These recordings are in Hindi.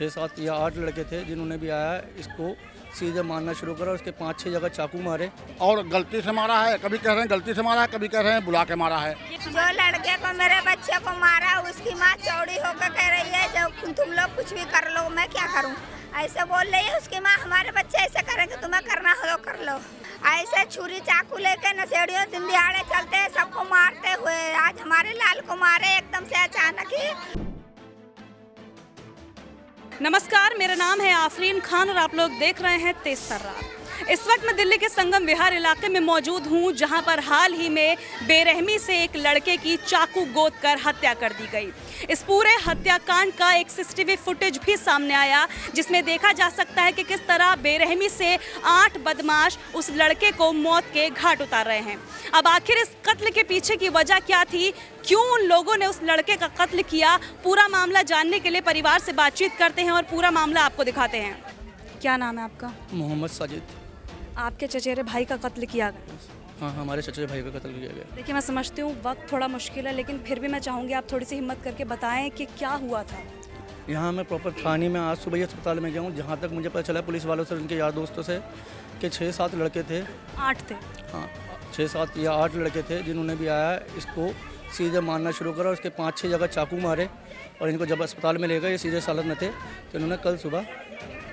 6-7 या 8 लड़के थे जिन्होंने भी आया इसको सीधे मारना शुरू करा। उसके 5-6 जगह चाकू मारे और गलती से मारा है, कभी कह रहे हैं गलती से मारा है, कभी कह रहे हैं बुला के मारा है। जो लड़के को मेरे बच्चे को मारा उसकी माँ चौड़ी होकर कह रही है जो तुम लोग कुछ भी कर लो, मैं क्या करूं, ऐसे बोल रही है उसकी माँ। हमारे बच्चे ऐसे करेंगे, तुम्हें करना हो तो कर लो। ऐसे छुरी चाकू लेके नशेड़ियों दिन दिहाड़े चलते हैं, सबको मारते हुए। आज हमारे लाल को मारे एकदम से अचानक ही। नमस्कार, मेरा नाम है आफरीन खान और आप लोग देख रहे हैं तेज तर्रार। इस वक्त मैं दिल्ली के संगम विहार इलाके में मौजूद हूं, जहां पर हाल ही में बेरहमी से एक लड़के की चाकू गोद कर हत्या कर दी गई। इस पूरे हत्याकांड का एक सीसीटीवी फुटेज भी सामने आया, जिसमें देखा जा सकता है कि किस तरह बेरहमी से 8 बदमाश उस लड़के को मौत के घाट उतार रहे हैं। अब आखिर इस कत्ल के पीछे की वजह क्या थी, क्यों उन लोगों ने उस लड़के का कत्ल किया, पूरा मामला जानने के लिए परिवार से बातचीत करते हैं और पूरा मामला आपको दिखाते हैं। क्या नाम है आपका? मोहम्मद साजिद। आपके चचेरे भाई का कत्ल किया गया? हाँ, हमारे चचेरे भाई का कत्ल किया गया। देखिए, मैं समझती हूँ वक्त थोड़ा मुश्किल है, लेकिन फिर भी मैं चाहूँगी आप थोड़ी सी हिम्मत करके बताएं कि क्या हुआ था। यहाँ मैं प्रॉपर थाने में आज सुबह ही अस्पताल में गया हूँ। जहाँ तक मुझे पता चला पुलिस वालों से, उनके यार दोस्तों से, कि 6-7 लड़के थे। 8 थे? हाँ, 6-7 या 8 लड़के थे जिन्होंने भी आया इसको सीधे मारना शुरू करा। उसके 5-6 जगह चाकू मारे और इनको जब अस्पताल में ले गए, ये सीरियस हालत में थे, तो इन्होंने कल सुबह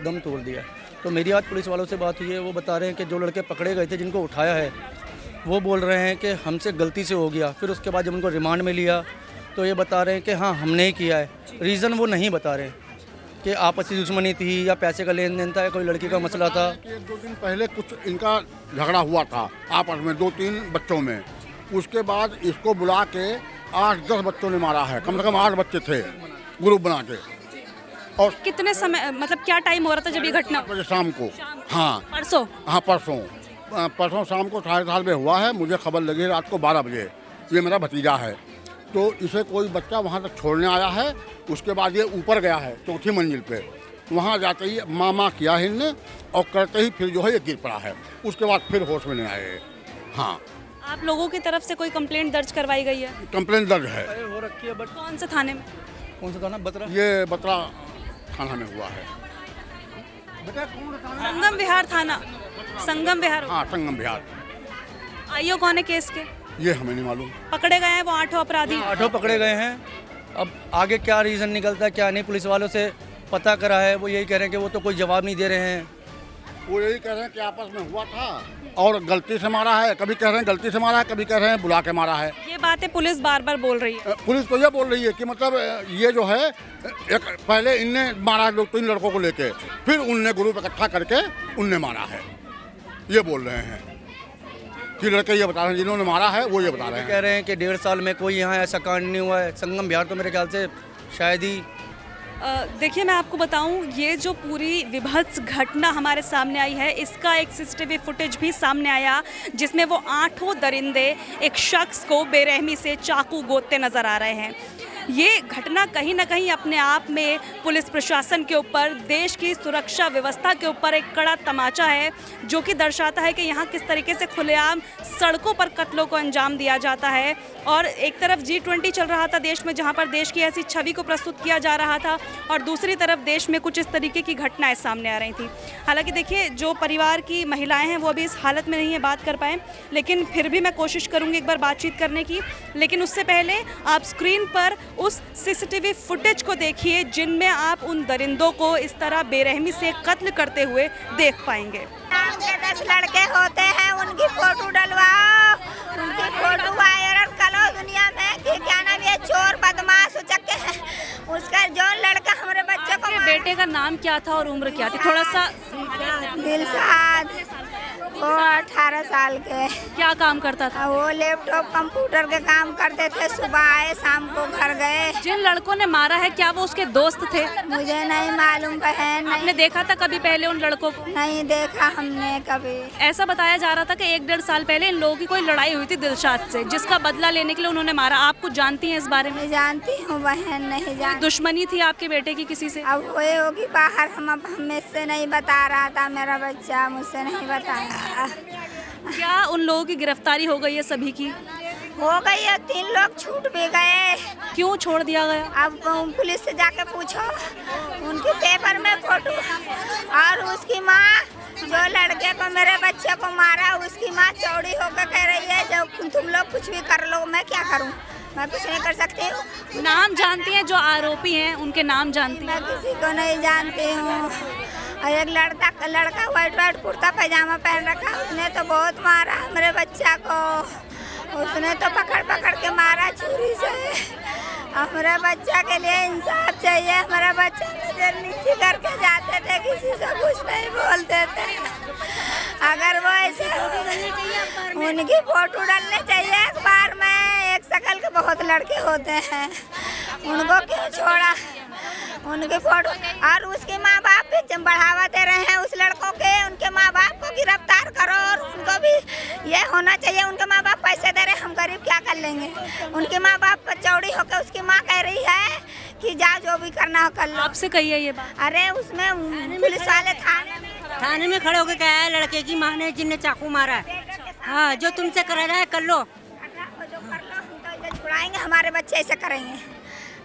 दम तोड़ दिया। तो मेरी आज पुलिस वालों से बात हुई है, वो बता रहे हैं कि जो लड़के पकड़े गए थे, जिनको उठाया है, वो बोल रहे हैं कि हमसे गलती से हो गया। फिर उसके बाद जब उनको रिमांड में लिया तो ये बता रहे हैं कि हाँ, हमने ही किया है। रीज़न वो नहीं बता रहे कि आपसी दुश्मनी थी या पैसे का लेन देन था या कोई लड़की का मसला था। 1-2 दिन पहले कुछ इनका झगड़ा हुआ था आपस में 2-3 बच्चों में। उसके बाद इसको बुला के 8-10 बच्चों ने मारा है। कम से कम 8 बच्चे थे ग्रुप बना के। और कितने समय, मतलब क्या टाइम हो रहा था जब ये घटना? बजे शाम को। हाँ, परसों? हाँ, परसों शाम को 7:30 में हुआ है। मुझे खबर लगी रात को 12 बजे। ये मेरा भतीजा है, तो इसे कोई बच्चा वहाँ तक छोड़ने आया है। उसके बाद ये ऊपर गया है 4थी मंजिल पे। वहाँ जाते ही माँ किया है इनने, और करते ही फिर जो है ये गिर पड़ा है। उसके बाद फिर होश में नहीं आए। हाँ, आप लोगों की तरफ से कोई कंप्लेंट दर्ज करवाई गई है? कंप्लेंट दर्ज है। हो रखी है, बट कौन से थाने में? कौन सा थाना? बतरा। ये बतरा थाना में हुआ है। संगम विहार थाना? संगम विहार। हाँ, संगम विहार। आईओ कौन है केस के? ये हमें नहीं मालूम। पकड़े गए हैं वो 8 अपराधी? 8 पकड़े गए हैं। अब आगे क्या रीज़न निकलता है क्या नहीं, पुलिस वालों से पता करा है, वो यही कह रहे हैं कि वो तो कोई जवाब नहीं दे रहे हैं। वो यही कह रहे हैं कि आपस में हुआ था और गलती से मारा है, कभी कह रहे हैं गलती से मारा है, कभी कह रहे हैं बुला के मारा है। ये बातें पुलिस बार बार बोल रही है। पुलिस तो ये बोल रही है कि मतलब ये जो है, एक पहले इनने मारा 2-3 लड़कों को लेके, फिर उनने ग्रुप इकट्ठा करके उनने मारा है। ये बोल रहे हैं कि लड़के ये बता रहे हैं, जिन्होंने मारा है वो ये बता रहे हैं। कह रहे हैं कि 1.5 साल में कोई यहाँ ऐसा कांड नहीं हुआ है। संगम बिहार तो मेरे ख्याल से शायद ही। देखिए, मैं आपको बताऊं, ये जो पूरी विभत्स घटना हमारे सामने आई है, इसका एक सीसीटीवी फुटेज भी सामने आया, जिसमें वो 8 दरिंदे एक शख्स को बेरहमी से चाकू गोदते नजर आ रहे हैं। ये घटना कहीं ना कहीं अपने आप में पुलिस प्रशासन के ऊपर, देश की सुरक्षा व्यवस्था के ऊपर एक कड़ा तमाचा है, जो कि दर्शाता है कि यहाँ किस तरीके से खुलेआम सड़कों पर कत्लों को अंजाम दिया जाता है। और एक तरफ G20 चल रहा था देश में, जहाँ पर देश की ऐसी छवि को प्रस्तुत किया जा रहा था, और दूसरी तरफ देश में कुछ इस तरीके की घटनाएं सामने आ रही थी। हालांकि देखिए, जो परिवार की महिलाएं हैं वो अभी इस हालत में नहीं है बात कर पाएँ, लेकिन फिर भी मैं कोशिश करूँगी एक बार बातचीत करने की। लेकिन उससे पहले आप स्क्रीन पर उस सीसीटीवी फुटेज को देखिए, जिनमें आप उन दरिंदों को इस तरह बेरहमी से कत्ल करते हुए देख पाएंगे। 10 लड़के होते हैं, उनकी फोटो डलवाओ, उनकी फोटो वायरल करो दुनिया में कि क्या नाम ये चोर बदमाश उचक्के हैं। उसका जो लड़का हमारे बच्चे को, बेटे का नाम क्या था और उम्र क्या थी? थोड़ा सा। दिलशाद, वो 18 साल के। क्या काम करता था? वो लैपटॉप कंप्यूटर के काम करते थे। सुबह आए, शाम को घर गए। जिन लड़कों ने मारा है, क्या वो उसके दोस्त थे? मुझे नहीं मालूम बहन। आपने देखा था कभी पहले उन लड़कों को? नहीं देखा हमने कभी। ऐसा बताया जा रहा था कि 1-1.5 साल पहले इन लोगों की कोई लड़ाई हुई थी दिलशाद से, जिसका बदला लेने के लिए उन्होंने मारा। आप कुछ जानती हैं इस बारे में? मैं जानती हूँ बहन, नहीं जानती। दुश्मनी थी आपके बेटे की किसी से? अब वो होगी बाहर, हमें से नहीं बता रहा था। मेरा बच्चा मुझसे नहीं बताया। क्या उन लोगों की गिरफ्तारी हो गई है सभी की? हो गई है, 3 लोग छूट भी गए। क्यों छोड़ दिया गया? अब पुलिस से जाके पूछो, उनके पेपर में फोटो। और उसकी माँ जो लड़के को, मेरे बच्चे को मारा, उसकी माँ चौड़ी होकर कह रही है जब तुम लोग कुछ भी कर लो, मैं क्या करूं, मैं कुछ नहीं कर सकती हूँ। नाम जानती हैं जो आरोपी हैं, उनके नाम जानती हैं? मैं किसी को नहीं जानती हूँ। और एक लड़का वाइट कुर्ता पैजामा पहन रखा, उसने तो बहुत मारा मेरे बच्चा को। उसने तो पकड़ के मारा छुरी से। हमारे बच्चा के लिए इंसाफ चाहिए। हमारा बच्चा नजर नीचे करके जाते थे, किसी से कुछ नहीं बोलते थे। अगर वो ऐसे उनकी फोटो डालने चाहिए अखबार में। एक शकल के बहुत लड़के होते हैं, उनको क्यों छोड़ा? उनके फोटो। और उसके माँ बाप भी बढ़ावा दे रहे हैं उस लड़कों के। उनके माँ बाप को गिरफ्तार करो और उनको भी ये होना चाहिए। उनके माँ बाप पैसे दे रहे हैं, हम गरीब क्या कर लेंगे? उनके माँ बाप चौड़ी होकर उसकी माँ कह रही है कि जा जो भी करना हो कर लो। आपसे कही है ये बात? अरे उसमें पुलिस वाले थाने में खड़े होकर कहा है लड़के की माँ ने जिनने चाकू मारा है। हाँ, जो तुमसे करा रहा है कर लो, छुड़ाएंगे, हमारे बच्चे ऐसे करेंगे,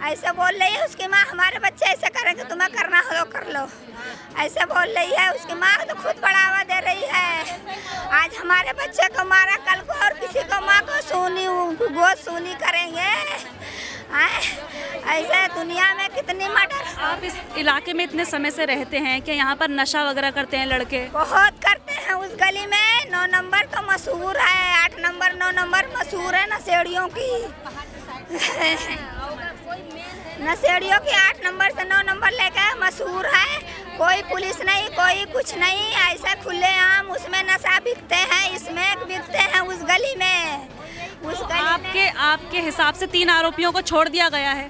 ऐसे बोल रही है उसकी माँ। हमारे बच्चे ऐसे करेंगे, तुम्हें करना हो तो कर लो, ऐसे बोल रही है उसकी माँ। तो खुद बढ़ावा दे रही है। आज हमारे बच्चे को मारा, कल को और किसी को माँ को गोद सूनी करेंगे। ऐसे दुनिया में कितनी मर्डर। आप इस इलाके में इतने समय से रहते हैं कि यहाँ पर नशा वगैरह करते हैं लड़के? बहुत करते हैं। उस गली में 9 नंबर तो मशहूर है, 8 नंबर 9 नंबर मशहूर है नशेड़ियों की। नशेड़ियों की 8 नंबर से 9 नंबर लेके मशहूर है। कोई पुलिस नहीं, कोई कुछ नहीं, ऐसे खुलेआम उसमें नशा बिकते हैं, इसमें बिकते हैं उस गली में। उस गली आपके हिसाब से 3 आरोपियों को छोड़ दिया गया है?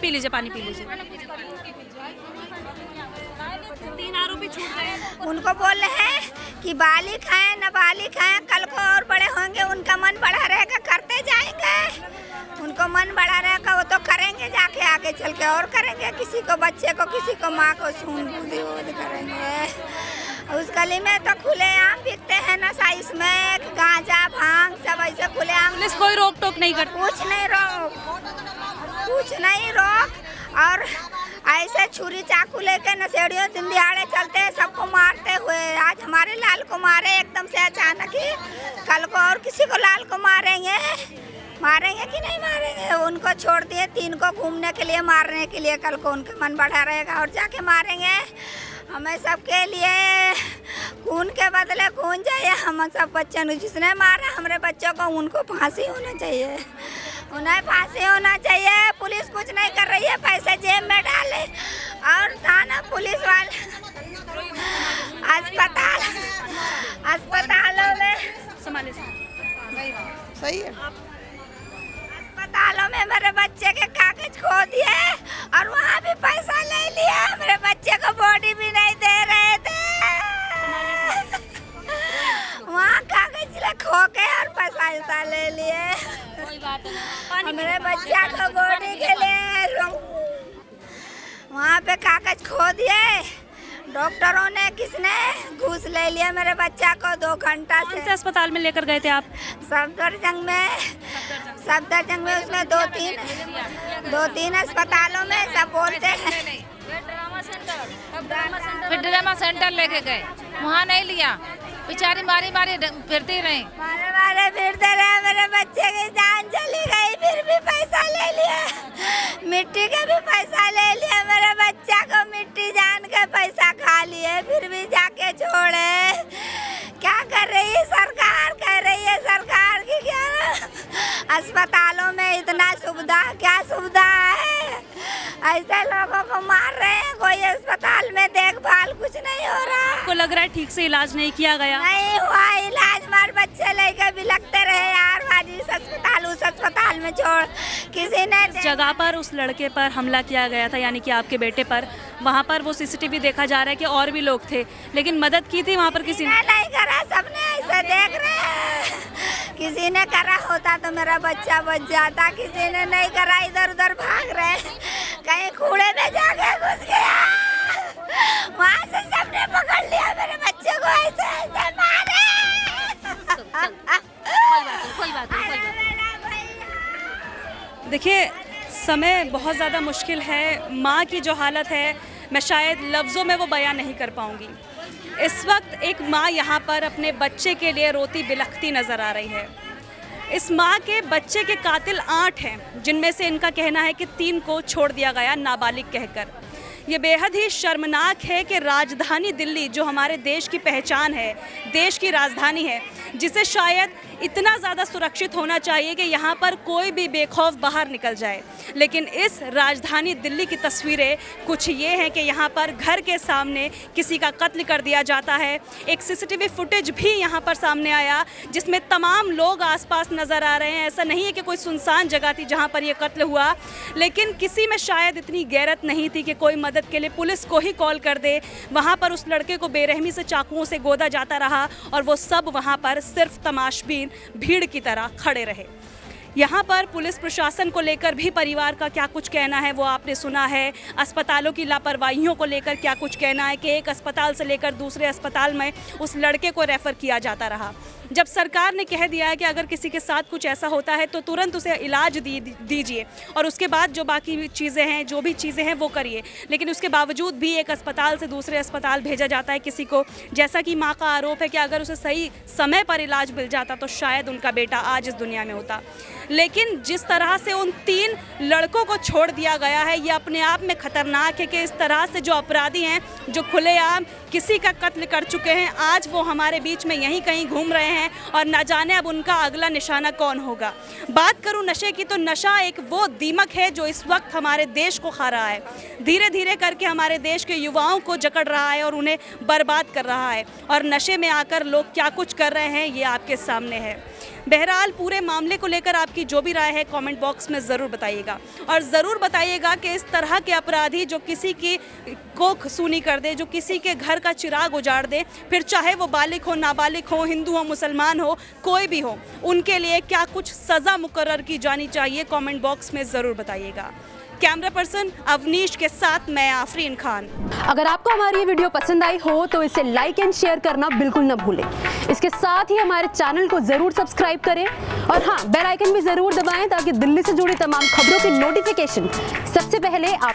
पी लीजिए, पानी पी लीजिए। 3 आरोपी छूट गए। उनको बोल रहे हैं कि बालिग हैं, नाबालिग हैं, कल को और बड़े होंगे, उनका मन बड़ा रहेगा, करते जाएंगे। उनको मन बड़ा रहेगा, वो तो करेंगे जाके आगे चल के और करेंगे। किसी को बच्चे को, किसी को माँ को सून बूंदी करेंगे। उस गली में तो खुलेआम बिकते हैं नशा, इसमें गांजा भांग सब ऐसे खुलेआम। पुलिस कोई रोक टोक नहीं करती? कुछ नहीं रोक। और ऐसे छुरी चाकू लेके नशेड़ियों दिन दिहाड़े चलते हैं, सबको मारते हुए। आज हमारे लाल को मारे एकदम से अचानक ही, कल को और किसी को लाल को मारेंगे कि नहीं मारेंगे? उनको छोड़ दिए 3 को घूमने के लिए, मारने के लिए। कल को उनका मन बढ़ा रहेगा और जाके मारेंगे। हमें सबके लिए खून के बदले खून चाहिए। हम सब बच्चों को, जिसने मारा हमारे बच्चों को, उनको फांसी होना चाहिए, उन्हें फांसी होना चाहिए। पुलिस कुछ नहीं कर रही है, पैसे जेब में डाले। और थाना पुलिस वाले अस्पतालों में सही है। अस्पतालों में मेरे बच्चे के कागज खो दिए और वहाँ भी पैसा ले लिया। मेरे बच्चे को बॉडी भी नहीं दे रहे थे। वहाँ कागज खो के और पैसा ले लिए। मेरे बच्चा को बॉडी के लिए वहाँ पे कागज खो दिए। डॉक्टरों ने, किसने घूस ले लिया मेरे बच्चा को 2 घंटा से। कौन से अस्पताल में लेकर गए थे आप? सफदरजंग में। उसमें 2-3 अस्पतालों में सब बोलते हैं। फिर ड्रामा सेंटर लेके गए, वहाँ नहीं लिया। बेचारी मारी फिरती रही, मारे फिरते रहे। मेरे बच्चे की जान चली गई, फिर भी पैसा ले लिया। मिट्टी का भी पैसा ले लिया। मेरे बच्चा को मिट्टी जान के पैसा खा लिए, फिर भी जाके छोड़े। क्या कर रही है सरकार? कह रही है सरकार की क्या अस्पतालों में इतना सुविधा, क्या सुविधा है? ऐसे लोगों को मार रहे हैं, कोई अस्पताल में देखभाल कुछ नहीं हो रहा। आपको लग रहा है ठीक से इलाज नहीं किया गया? नहीं हुआ इलाज। हमारे बच्चे लेके भी लगते रहे यार, इस अस्पताल उस अस्पताल में छोड़। किसी ने जगह पर उस लड़के पर हमला किया गया था, यानी कि आपके बेटे पर, वहाँ पर वो CCTV देखा जा रहा है कि और भी लोग थे, लेकिन मदद की थी वहाँ पर किसी ने? नहीं करा, सबने ऐसे देख रहे हैं। किसी ने करा होता तो मेरा बच्चा बच जाता, किसी ने नहीं करा, इधर उधर भाग रहे। कहीं कूड़े में जाके घुस गया, वहाँ से सबने पकड़ लिया मेरे बच्चे को, ऐसे मारे। कोई बात देखिए, समय बहुत ज़्यादा मुश्किल है। माँ की जो हालत है मैं शायद लफ्ज़ों में वो बयान नहीं कर पाऊँगी। इस वक्त एक माँ यहाँ पर अपने बच्चे के लिए रोती बिलखती नज़र आ रही है। इस माँ के बच्चे के कातिल 8 हैं, जिनमें से इनका कहना है कि 3 को छोड़ दिया गया नाबालिग कहकर। ये बेहद ही शर्मनाक है कि राजधानी दिल्ली, जो हमारे देश की पहचान है, देश की राजधानी है, जिसे शायद इतना ज़्यादा सुरक्षित होना चाहिए कि यहाँ पर कोई भी बेखौफ बाहर निकल जाए, लेकिन इस राजधानी दिल्ली की तस्वीरें कुछ ये हैं कि यहाँ पर घर के सामने किसी का कत्ल कर दिया जाता है। एक सीसीटीवी फुटेज भी यहाँ पर सामने आया जिसमें तमाम लोग आसपास नज़र आ रहे हैं। ऐसा नहीं है कि कोई सुनसान जगह थी जहाँ पर ये कत्ल हुआ, लेकिन किसी में शायद इतनी गैरत नहीं थी कि कोई मदद के लिए पुलिस को ही कॉल कर दे। वहाँ पर उस लड़के को बेरहमी से चाकुओं से गोदा जाता रहा और वो सब वहाँ पर सिर्फ तमाशबीन भीड़ की तरह खड़े रहे। यहाँ पर पुलिस प्रशासन को लेकर भी परिवार का क्या कुछ कहना है वो आपने सुना है। अस्पतालों की लापरवाहियों को लेकर क्या कुछ कहना है कि एक अस्पताल से लेकर दूसरे अस्पताल में उस लड़के को रेफ़र किया जाता रहा। जब सरकार ने कह दिया है कि अगर किसी के साथ कुछ ऐसा होता है तो तुरंत उसे इलाज दीजिए और उसके बाद जो बाकी चीज़ें हैं, जो भी चीज़ें हैं वो करिए, लेकिन उसके बावजूद भी एक अस्पताल से दूसरे अस्पताल भेजा जाता है किसी को। जैसा कि माँ का आरोप है कि अगर उसे सही समय पर इलाज मिल जाता तो शायद उनका बेटा आज इस दुनिया में होता। लेकिन जिस तरह से उन 3 लड़कों को छोड़ दिया गया है, ये अपने आप में ख़तरनाक है कि इस तरह से जो अपराधी हैं, जो खुलेआम किसी का कत्ल कर चुके हैं, आज वो हमारे बीच में यहीं कहीं घूम रहे हैं और न जाने अब उनका अगला निशाना कौन होगा। बात करूं नशे की तो नशा एक वो दीमक है जो इस वक्त हमारे देश को खा रहा है, धीरे धीरे करके हमारे देश के युवाओं को जकड़ रहा है और उन्हें बर्बाद कर रहा है। और नशे में आकर लोग क्या कुछ कर रहे हैं ये आपके सामने है। बहरहाल पूरे मामले को लेकर आपकी जो भी राय है कमेंट बॉक्स में ज़रूर बताइएगा और ज़रूर बताइएगा कि इस तरह के अपराधी जो किसी की कोख सूनी कर दे, जो किसी के घर का चिराग उजाड़ दे, फिर चाहे वो बालिग हो, नाबालिग हो, हिंदू हो, मुसलमान हो, कोई भी हो, उनके लिए क्या कुछ सज़ा मुकर्रर की जानी चाहिए कमेंट बॉक्स में ज़रूर बताइएगा। कैमरा पर्सन अवनीश के साथ मैं आफरीन खान। अगर आपको हमारी ये वीडियो पसंद आई हो तो इसे लाइक एंड शेयर करना बिल्कुल न भूलें। इसके साथ ही हमारे चैनल को जरूर सब्सक्राइब करें और हाँ, बेल आइकन भी जरूर दबाएं ताकि दिल्ली से जुड़ी तमाम खबरों की नोटिफिकेशन सबसे पहले आप